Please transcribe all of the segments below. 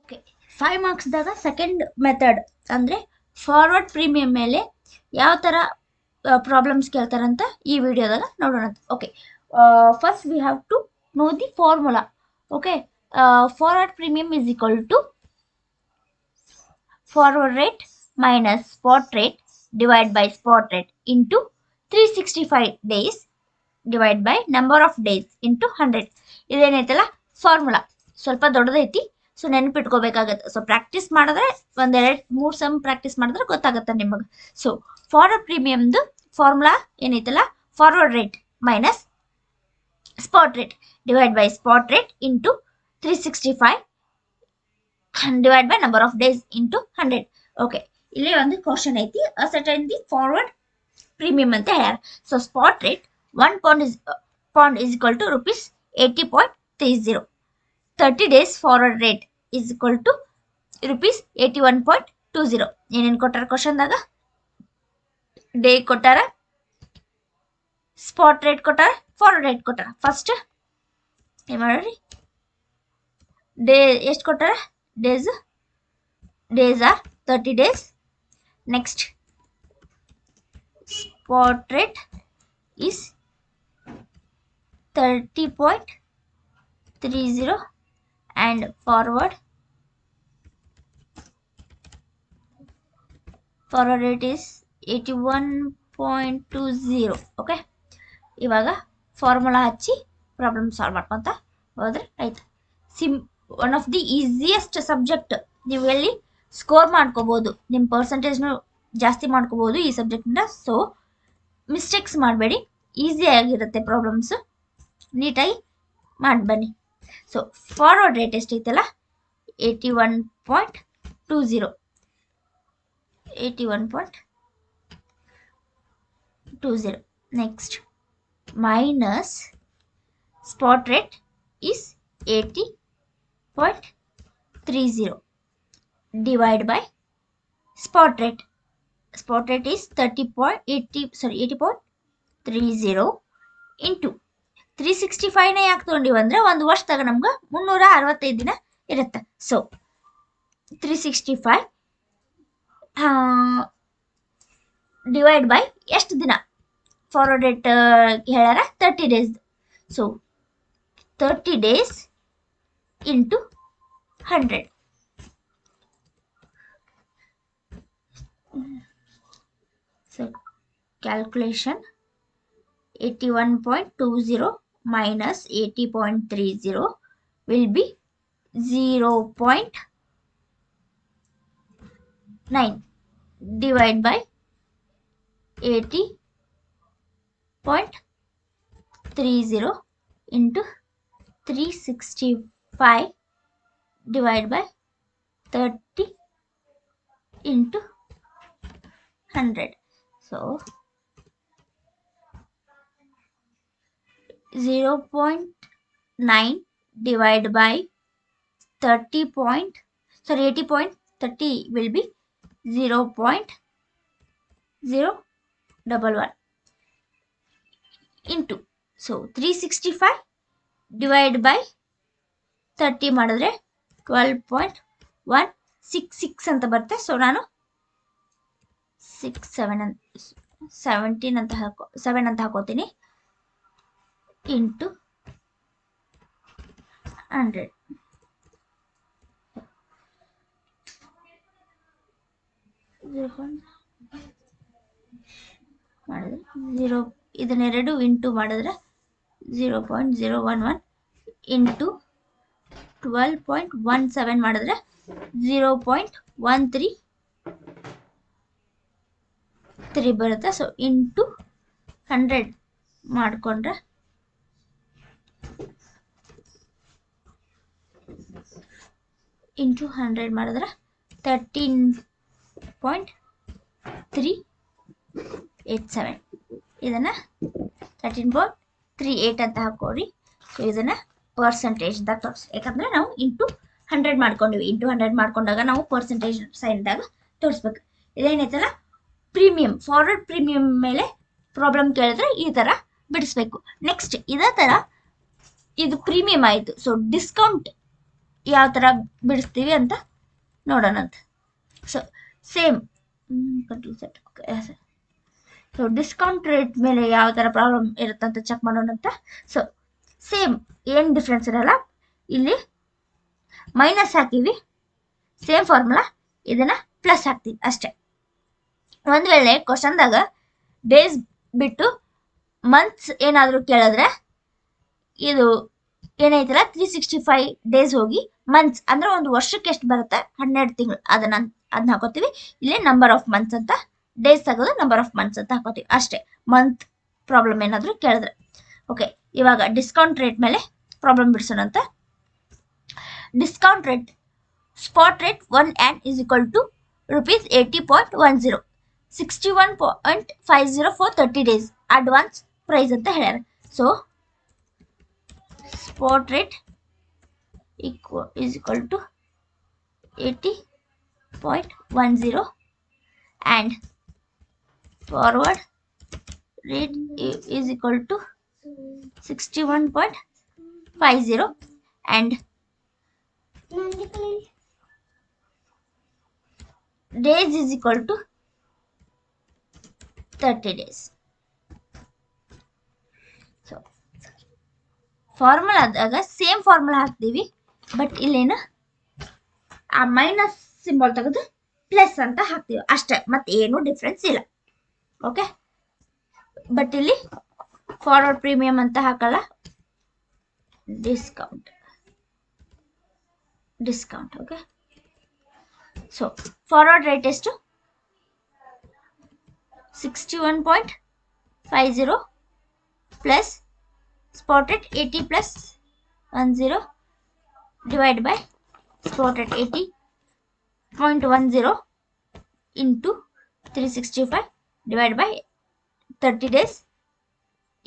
Okay 5 ಮಾರ್ಕ್ಸ್ದಾಗ second method ಅಂದರೆ forward premium ಮೇಲೆ ಯಾವ ಥರ ಪ್ರಾಬ್ಲಮ್ಸ್ ಕೇಳ್ತಾರಂತ ಈ ವಿಡಿಯೋದಾಗ ನೋಡೋಣ. Okay, first we have to know the formula. Okay, forward premium is equal to forward rate minus spot rate divide by spot rate into 365 days divide by number of days into 100. ಇದೇನೈತಲ್ಲ formula ಸ್ವಲ್ಪ ದೊಡ್ಡದೈತಿ, so ನೆನಪಿಟ್ಕೋಬೇಕಾಗತ್ತೆ. So practice ಮಾಡಿದ್ರೆ ಒಂದೆರಡು 3 some practice ಮಾಡಿದ್ರೆ ಗೊತ್ತಾಗತ್ತೆ ನಿಮಗೆ. So forward ಪ್ರೀಮಿಯಮ್ದು ಫಾರ್ಮುಲಾ ಏನೈತಲ್ಲ, forward rate minus spot rate divide by spot rate into 365 divide by number of days into 100. Okay, ಇಲ್ಲಿ ಒಂದು ಕ್ವಶನ್ ಐತಿ, ಅಸರ್ಟೈನ್ ದಿ ಫಾರ್ವರ್ಡ್ ಪ್ರೀಮಿಯಂ ಅಂತ ಹೇಳ್ಯಾರ. So spot rate 1 pound is equal to rupees 80.30. 30 days forward rate is equal to rupees 81.20. ಏನೇನು ಕೊಟ್ಟಾರ ಕ್ವಶನ್ದಾಗ? Day ಕೊಟ್ಟಾರ, spot rate ಕೊಟ್ಟಾರ, ಫಾರ್ವರ್ಡ್ ರೇಟ್ ಕೊಟ್ಟಾರ. ಫಸ್ಟ್ ಏನು ಮಾಡ್ರಿ, ಡೇ ಎಷ್ಟು ಕೊಟ್ಟಾರ? Days are 30 days. Next spot rate is 30.30 and forward rate is 81.20. Okay, ಇವಾಗ ಫಾರ್ಮುಲಾ ಹಚ್ಚಿ ಪ್ರಾಬ್ಲಮ್ ಸಾಲ್ವ್ ಮಾಡ್ಕೊಂತ ಹೋದ್ರೆ ಆಯ್ತು. One of the easiest subject. ನೀವು ಎಲ್ಲಿ ಸ್ಕೋರ್ ಮಾಡ್ಕೋಬೋದು, ನಿಮ್ಮ ಪರ್ಸೆಂಟೇಜ್ನು ಜಾಸ್ತಿ ಮಾಡ್ಕೋಬೋದು ಈ ಸಬ್ಜೆಕ್ಟಿಂದ. ಸೊ ಮಿಸ್ಟೇಕ್ಸ್ ಮಾಡಬೇಡಿ, ಈಸಿಯಾಗಿರುತ್ತೆ ಪ್ರಾಬ್ಲಮ್ಸು, ನೀಟಾಗಿ ಮಾಡಿ ಬನ್ನಿ. ಸೊ ಫಾರ್ವರ್ಡ್ ರೇಟ್ ಎಷ್ಟೈತಲ್ಲ 81.20. 81.20. Next minus spot rate is 80.30 divide by spot rate. Spot rate is 80.30 into 365ನೇ ಯಾಕೆ ತೊಗೊಂಡಿವಿ ಅಂದರೆ ಒಂದು ವರ್ಷದಾಗ ನಮ್ಗೆ 365 ದಿನ ಇರುತ್ತೆ. ಸೊ 365 ಡಿವೈಡ್ ಬೈ ಎಷ್ಟು ದಿನ? ಫಾರ್ವರ್ಡ್ ರೇಟ್ ಹೇಳ್ಯಾರ 30 days. So 30 days into 100. So calculation 81.20 minus 80.30 will be 0.9 divide by 80.30 into 365 divide by 30 into 100. So 0.9 divided by 80.30 will be 0.011 into, so 365 divided by 30 ಮಾಡಿದ್ರೆ 12.166 ಅಂತ ಬರುತ್ತೆ. ಸೊ ನಾನು 17 ಅಂತ ಹಾಕೋತೀನಿ ಇಂಟು 100. ಮಾಡಿದ್ರೆ 0, ಇದನ್ನೆರಡು ಇಂಟು ಮಾಡಿದ್ರೆ 0.011 ಇಂಟು 12.17 ಮಾಡಿದ್ರೆ 0.133 ಬರುತ್ತೆ. ಸೊ ಇಂಟು 100 ಮಾಡಿಕೊಂಡ್ರೆ ಇಂಟು 100 ಮಾಡಿದ್ರೆ 13.387. ಇದನ್ನು 13.38 ಅಂತ ಹಾಕೋರಿ. ಸೊ ಇದನ್ನು ಪರ್ಸೆಂಟೇಜ್ದಾಗ ತೋರಿಸಿ, ಯಾಕಂದರೆ ನಾವು ಇಂಟು 100 ಮಾಡ್ಕೊಂಡಿವಿ. ಇಂಟು 100 ಮಾಡ್ಕೊಂಡಾಗ ನಾವು ಪರ್ಸೆಂಟೇಜ್ ಸೈನ್ದಾಗ ತೋರಿಸ್ಬೇಕು. ಇದೇನೈತಲ್ಲ ಪ್ರೀಮಿಯಂ, ಫಾರ್ವರ್ಡ್ ಪ್ರೀಮಿಯಂ ಮೇಲೆ ಪ್ರಾಬ್ಲಮ್ ಕೇಳಿದ್ರೆ ಈ ಥರ ಬಿಡಿಸ್ಬೇಕು. ನೆಕ್ಸ್ಟ್ ಇದೇ ಥರ ಇದು ಪ್ರೀಮಿಯಂ ಆಯಿತು. ಸೊ ಡಿಸ್ಕೌಂಟ್ ಯಾವ ಥರ ಬಿಡಿಸ್ತೀವಿ ಅಂತ ನೋಡೋಣಂತ. So same control set. Okay, so discount rate ಮೇಲೆ ಯಾವ ಥರ ಪ್ರಾಬ್ಲಮ್ ಇರುತ್ತೆ ಅಂತ ಚೆಕ್ ಮಾಡೋಣಂತ. ಸೊ ಸೇಮ್ ಏನು ಡಿಫ್ರೆನ್ಸ್ ಇರಲ್ಲ, ಇಲ್ಲಿ ಮೈನಸ್ ಹಾಕಿವಿ, ಸೇಮ್ ಫಾರ್ಮುಲಾ, ಇದನ್ನು ಪ್ಲಸ್ ಹಾಕ್ತೀವಿ ಅಷ್ಟೇ. ಒಂದು ವೇಳೆ ಕ್ವಶನ್ದಾಗ ಡೇಸ್ ಬಿಟ್ಟು ಮಂತ್ಸ್ ಏನಾದರೂ ಕೇಳಿದ್ರೆ ಇದು ಏನೈತಲ್ಲ 365 ಡೇಸ್ ಹೋಗಿ ಮಂತ್ಸ್ ಅಂದ್ರೆ ಒಂದು ವರ್ಷಕ್ಕೆ ಎಷ್ಟು ಬರುತ್ತೆ 12 ತಿಂಗಳು ಅದನ್ನ ಹಾಕೋತೀವಿ. ಇಲ್ಲಿ ನಂಬರ್ ಆಫ್ ಮಂತ್ಸ್ ಅಂತ, ಡೇಸ್ ತೆಗೆದು ನಂಬರ್ ಆಫ್ ಮಂತ್ಸ್ ಅಂತ ಹಾಕೋತೀವಿ ಅಷ್ಟೇ, ಮಂತ್ ಪ್ರಾಬ್ಲಮ್ ಏನಾದರೂ ಕೇಳಿದ್ರೆ. ಓಕೆ, ಇವಾಗ ಡಿಸ್ಕೌಂಟ್ ರೇಟ್ ಮೇಲೆ ಪ್ರಾಬ್ಲಮ್ ಬಿಡಿಸೋಣ ಅಂತ. Discount rate spot rate 1 AN is equal to rupees 80.10, 61.50 for 30 days advance price ಅಂತ ಹೇಳ್ಯಾರ. So spot rate is equal to 80.10 and forward rate is equal to 61.50 and days is equal to 30 days. So ಫಾರ್ಮುಲಾದಾಗ same formula ಹಾಕ್ತೀವಿ, but ಇಲ್ಲೇನು ಆ minus symbol ತೆಗೆದು plus ಅಂತ ಹಾಕ್ತೀವಿ ಅಷ್ಟೇ, ಮತ್ತೆ ಏನು ಡಿಫ್ರೆನ್ಸ್ ಇಲ್ಲ. ಓಕೆ, ಬಟ್ ಇಲ್ಲಿ ಫಾರ್ವರ್ಡ್ ಪ್ರೀಮಿಯಂ ಅಂತ ಹಾಕಲ್ಲ, discount. Okay, so forward rate ಎಷ್ಟು 61.50 plus spot rate 80 plus 10 divide by spot rate 80.10 into 365 divide by 30 days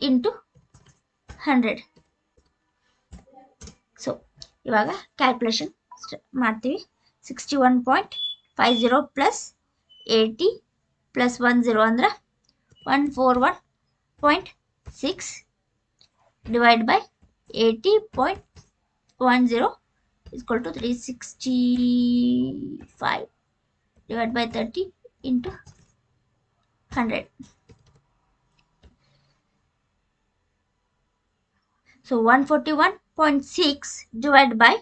into 100. So ಇವಾಗ ಕ್ಯಾಲ್ಕುಲೇಷನ್ ಮಾಡ್ತೀವಿ. 61.50 ಪ್ಲಸ್ 80 ಪ್ಲಸ್ 10 ಅಂದ್ರೆ 141.6 divide by 80.10 is equal to 365 divided by 30 into 100. So 141.6 divided by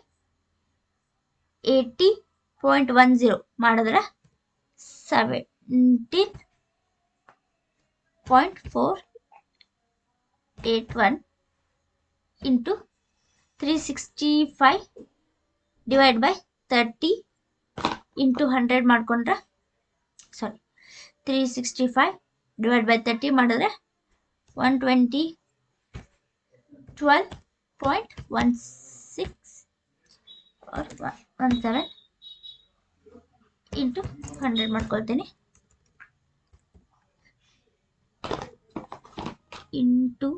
80.10 ಮಾಡಿದ್ರೆ 17.481 into 365 divide by 30 into 100 ಮಾಡ್ಕೊಂಡ್ರೆ 365 divide by 30 ಮಾಡಿದ್ರೆ 12.16 or 17 into 100 ಮಾಡ್ಕೊಳ್ತೀನಿ, into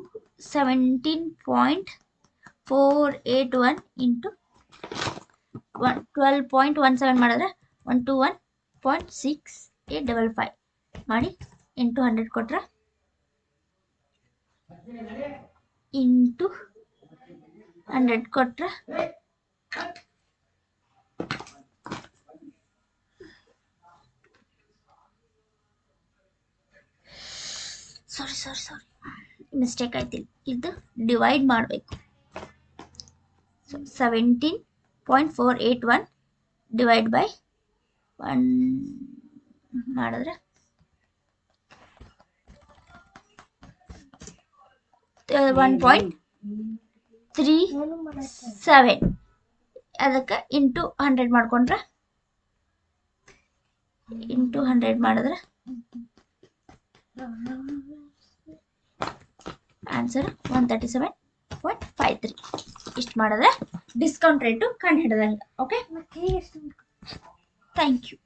17.481 into 12.17 ಮಾಡಿದ್ರೆ 121.6855 ಮಾಡಿ into 100 ಕೊಟ್ರೆ ಇಂಟು 100 ಕೊಟ್ರೆ ಸಾರಿ ಮಿಸ್ಟೇಕ್ ಆಯ್ತು, ಇದು ಡಿವೈಡ್ ಮಾಡಬೇಕು. ಸೊ 17.481 ಡಿವೈಡ್ ಬೈ 1 ಮಾಡಿದ್ರೆ 1.37 ಅದಕ್ಕೆ ಇಂಟು 100 ಮಾಡ್ಕೊಂಡ್ರೆ ಇಂಟು 100 ಮಾಡಿದ್ರೆ ಆನ್ಸರ್ 137.53. ಇಷ್ಟು ಮಾಡಿದ್ರೆ ಡಿಸ್ಕೌಂಟ್ ರೇಟು ಕಂಡು ಹಿಡಿದಂಗೆ. Okay, thank you.